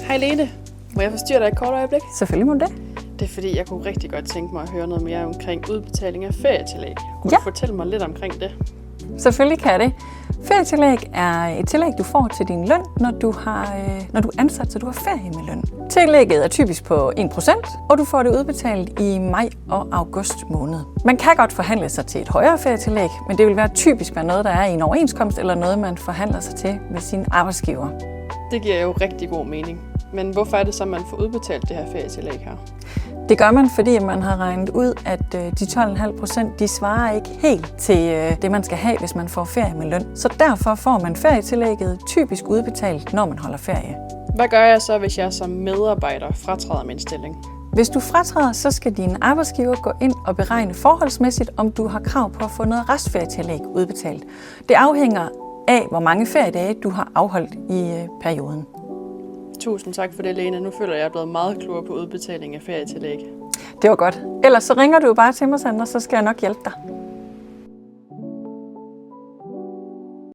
Hej Lene, må jeg forstyrre dig et kort øjeblik? Selvfølgelig må det. Det er fordi, jeg kunne rigtig godt tænke mig at høre noget mere omkring udbetaling af ferietillæg. Kunne du fortælle mig lidt omkring det? Selvfølgelig kan jeg det. Ferietillæg er et tillæg, du får til din løn, når du er ansat, så du har ferie med løn. Tillægget er typisk på 1%, og du får det udbetalt i maj og august måned. Man kan godt forhandle sig til et højere ferietillæg, men det vil typisk være noget, der er i en overenskomst, eller noget, man forhandler sig til med sin arbejdsgiver. Det giver jo rigtig god mening. Men hvorfor er det så, man får udbetalt det her ferietillæg her? Det gør man, fordi man har regnet ud, at de 12,5% de svarer ikke helt til det, man skal have, hvis man får ferie med løn. Så derfor får man ferietillægget typisk udbetalt, når man holder ferie. Hvad gør jeg så, hvis jeg som medarbejder fratræder min stilling? Hvis du fratræder, så skal din arbejdsgiver gå ind og beregne forholdsmæssigt, om du har krav på at få noget restferietillæg udbetalt. Det afhænger af, hvor mange feriedage du har afholdt i perioden. Tusind tak for det, Lene. Nu føler jeg, er blevet meget klogere på udbetaling af ferietillæg. Det var godt. Ellers så ringer du bare til mig, Sandra, så skal jeg nok hjælpe dig.